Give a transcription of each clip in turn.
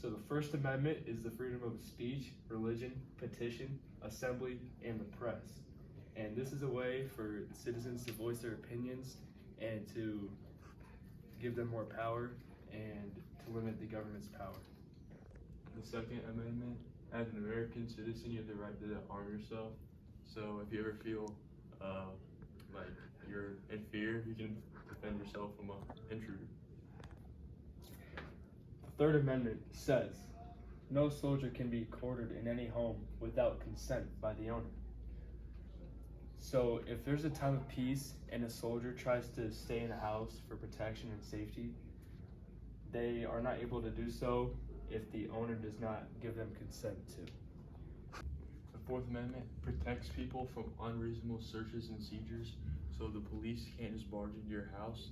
So the First Amendment is the freedom of speech, religion, petition, assembly, and the press. And this is a way for citizens to voice their opinions and to give them more power and to limit the government's power. The Second Amendment, as an American citizen, you have the right to arm yourself. So if you ever feel like you're in fear, you can defend yourself from an intruder. The Third Amendment says, no soldier can be quartered in any home without consent by the owner. So if there's a time of peace and a soldier tries to stay in a house for protection and safety, they are not able to do so if the owner does not give them consent to. The Fourth Amendment protects people from unreasonable searches and seizures, so the police can't just barge into your house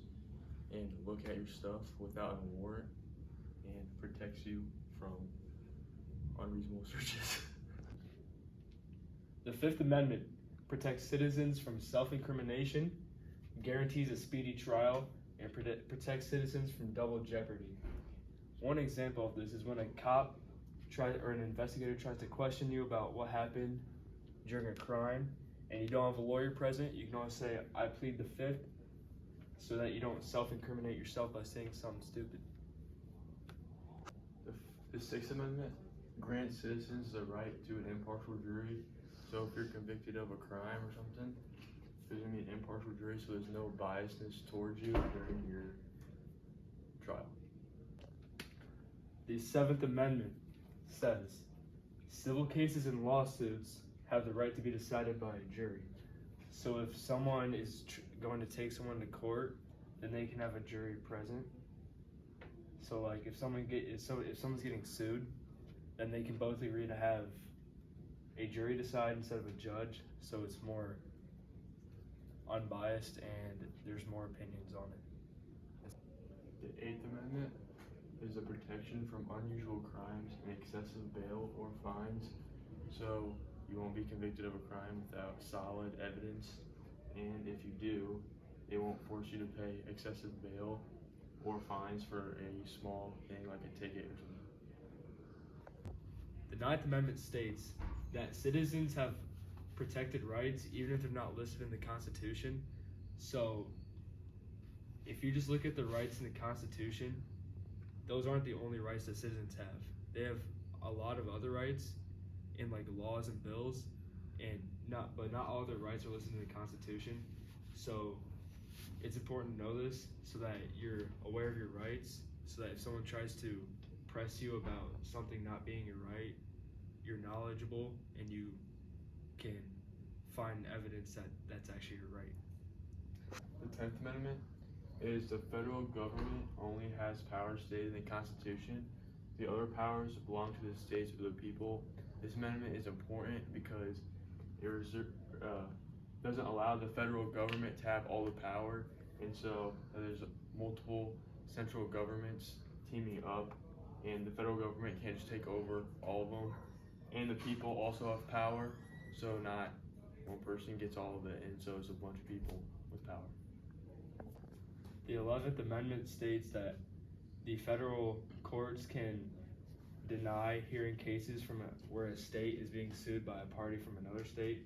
and look at your stuff without a warrant, and protects you from unreasonable searches. The Fifth Amendment protects citizens from self-incrimination, guarantees a speedy trial, and protects citizens from double jeopardy. One example of this is when a cop or an investigator tries to question you about what happened during a crime and you don't have a lawyer present, you can always say, I plead the Fifth, so that you don't self-incriminate yourself by saying something stupid. The Sixth Amendment grants citizens the right to an impartial jury. So if you're convicted of a crime or something, there's gonna be an impartial jury, so there's no biasness towards you during your trial. The Seventh Amendment says, civil cases and lawsuits have the right to be decided by a jury. So if someone is going to take someone to court, then they can have a jury present. So like if someone's getting sued, then they can both agree to have a jury decide instead of a judge, so it's more unbiased and there's more opinions on it. The Eighth Amendment is a protection from unusual crimes and excessive bail or fines. So you won't be convicted of a crime without solid evidence, and if you do, they won't force you to pay excessive bail or fines for a small thing like a ticket or something. The Ninth Amendment states that citizens have protected rights even if they're not listed in the Constitution. So if you just look at the rights in the Constitution, those aren't the only rights that citizens have. They have a lot of other rights in like laws and bills, but not all their rights are listed in the Constitution. So it's important to know this so that you're aware of your rights, so that if someone tries to press you about something not being your right, you're knowledgeable and you can find evidence that that's actually your right. The 10th Amendment is the federal government only has powers stated in the Constitution. The other powers belong to the states or the people. This amendment is important because it doesn't allow the federal government to have all the power, and so there's multiple central governments teaming up, and the federal government can't just take over all of them. And the people also have power, so not one person gets all of it, and so it's a bunch of people with power. The 11th Amendment states that the federal courts can deny hearing cases where a state is being sued by a party from another state.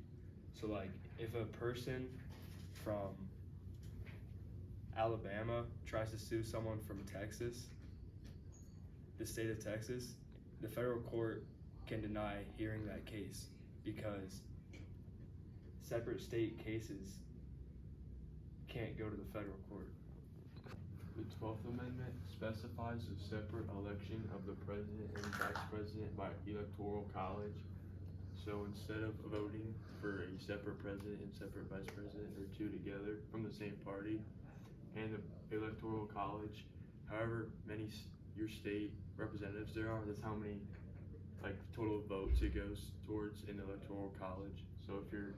So like if a person from Alabama tries to sue someone from Texas, the state of Texas, the federal court can deny hearing that case because separate state cases can't go to the federal court. The 12th Amendment specifies a separate election of the president and vice president by electoral college. So instead of voting for a separate president and separate vice president or two together from the same party, and the electoral college, however many your state representatives there are, that's how many like total votes it goes towards in the electoral college. So if your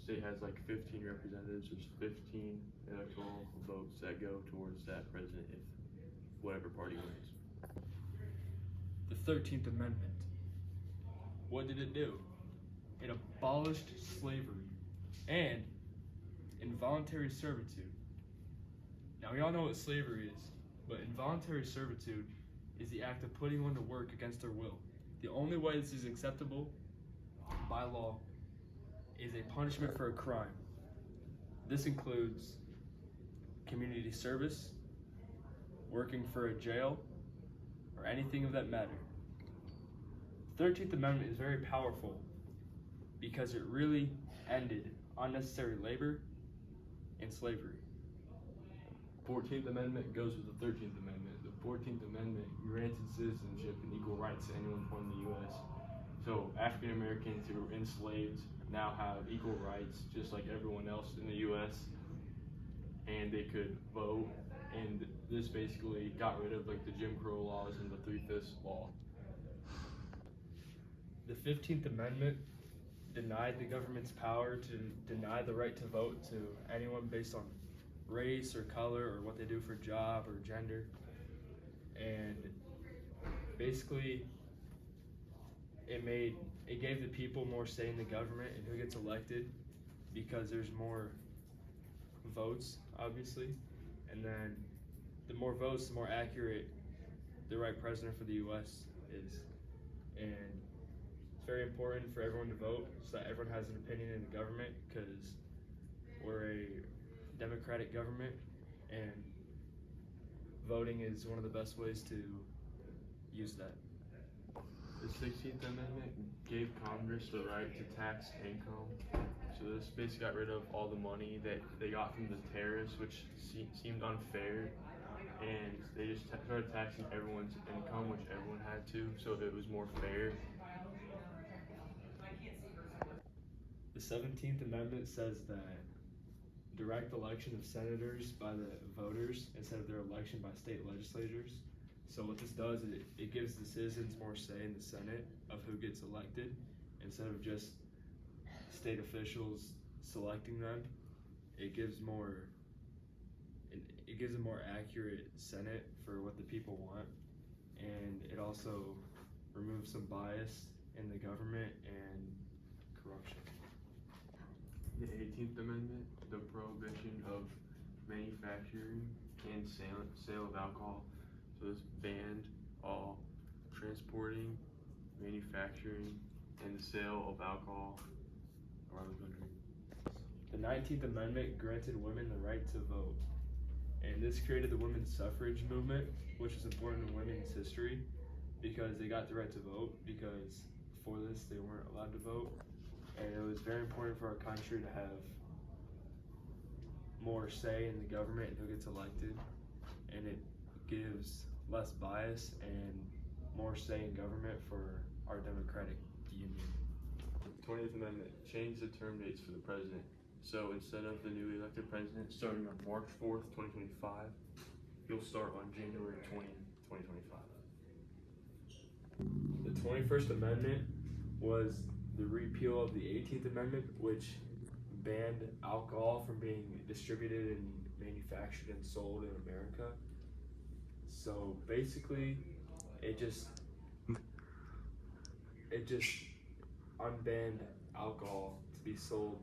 state has like 15 representatives, there's 15 electoral votes that go towards that president if whatever party wins. The 13th Amendment. What did it do? It abolished slavery and involuntary servitude. Now we all know what slavery is, but involuntary servitude is the act of putting one to work against their will. The only way this is acceptable by law is a punishment for a crime. This includes community service, working for a jail, or anything of that matter. The 13th Amendment is very powerful because it really ended unnecessary labor and slavery. 14th Amendment goes with the 13th Amendment. The 14th Amendment granted citizenship and equal rights to anyone born in the U.S. So African Americans who were enslaved now have equal rights just like everyone else in the U.S. and they could vote, and this basically got rid of like the Jim Crow laws and the 3/5 law. The 15th Amendment denied the government's power to deny the right to vote to anyone based on race or color or what they do for a job or gender. And basically it gave the people more say in the government and who gets elected because there's more votes, obviously. And then the more votes, the more accurate the right president for the US is. And it's very important for everyone to vote so that everyone has an opinion in the government, because we're a democratic government and voting is one of the best ways to use that. The 16th Amendment gave Congress the right to tax income. So this basically got rid of all the money that they got from the terrorists, which seemed unfair. And they just started taxing everyone's income, which everyone had to, so it was more fair. The 17th Amendment says that direct election of senators by the voters instead of their election by state legislatures. So what this does is it gives the citizens more say in the Senate of who gets elected instead of just state officials selecting them. It gives a more accurate Senate for what the people want, and it also removes some bias in the government and corruption. The 18th Amendment, the prohibition of manufacturing and sale of alcohol. So this banned all transporting, manufacturing, and the sale of alcohol around the country. The 19th Amendment granted women the right to vote, and this created the women's suffrage movement, which is important in women's history because they got the right to vote, because before this they weren't allowed to vote. And it was very important for our country to have more say in the government and who gets elected, and it gives less bias and more say in government for our democratic union. 20th Amendment changed the term dates for the president. So instead of the newly elected president starting on March 4th, 2025, he'll start on January 20th, 2025. The 21st Amendment was the repeal of the 18th Amendment, which banned alcohol from being distributed and manufactured and sold in America. So basically, it just unbanned alcohol to be sold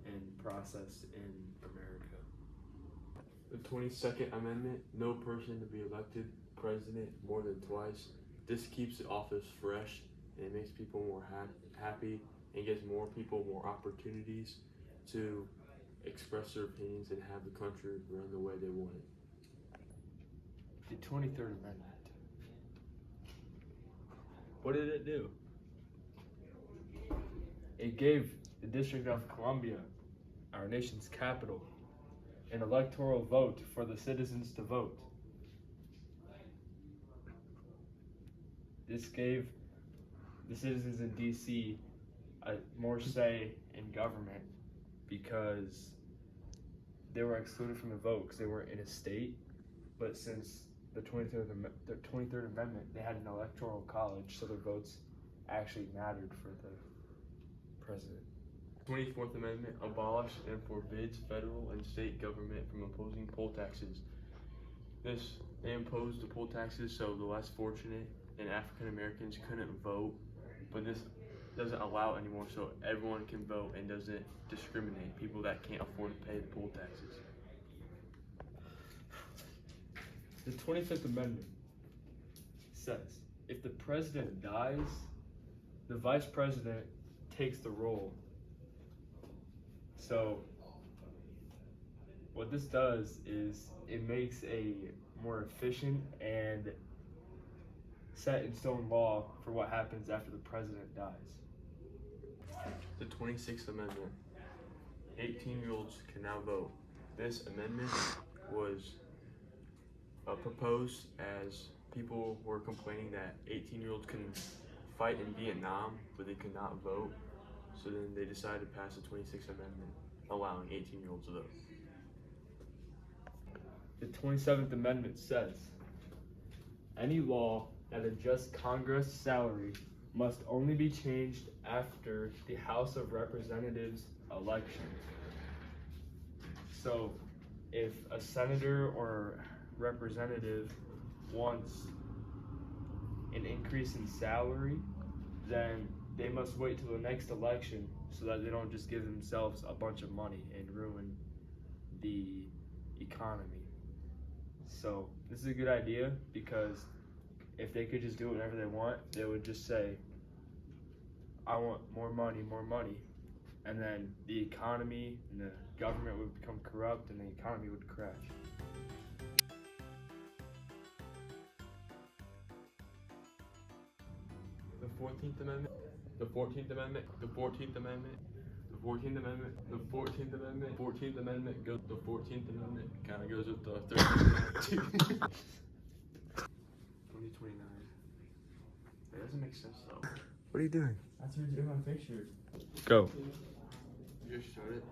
and processed in America. The 22nd Amendment, no person to be elected president more than twice. This keeps the office fresh and it makes people more happy and gives more people more opportunities to express their opinions and have the country run the way they want it. The 23rd Amendment. What did it do? It gave the District of Columbia, our nation's capital, an electoral vote for the citizens to vote. This gave the citizens in DC more say in government because they were excluded from the vote because they weren't in a state. But since the 23rd Amendment, they had an electoral college, so their votes actually mattered for the president. 24th Amendment abolished and forbids federal and state government from imposing poll taxes. They imposed the poll taxes so the less fortunate and African Americans couldn't vote, but this doesn't allow anymore, so everyone can vote and doesn't discriminate people that can't afford to pay the poll taxes. The 25th Amendment says. If the president dies, the vice president takes the role. So what this does is it makes a more efficient and set in stone law for what happens after the president dies. The 26th Amendment. 18-year-olds can now vote. This amendment was proposed as people were complaining that 18-year-olds can fight in Vietnam, but they could not vote. So then they decided to pass the 26th Amendment, allowing 18-year-olds to vote. The 27th Amendment says, any law that adjusts Congress' salary must only be changed after the House of Representatives election. So, if a senator or representative wants an increase in salary, then they must wait till the next election so that they don't just give themselves a bunch of money and ruin the economy. So this is a good idea because if they could just do whatever they want, they would just say, I want more money, and then the economy and the government would become corrupt and the economy would crash. The 14th Amendment. The 14th Amendment. The 14th Amendment. The 14th Amendment. The 14th Amendment. 14th Amendment goes. The 14th Amendment kind of goes with the 13th Amendment. 2029. That doesn't make sense though. What are you doing? That's where you do my picture. Go. You just started.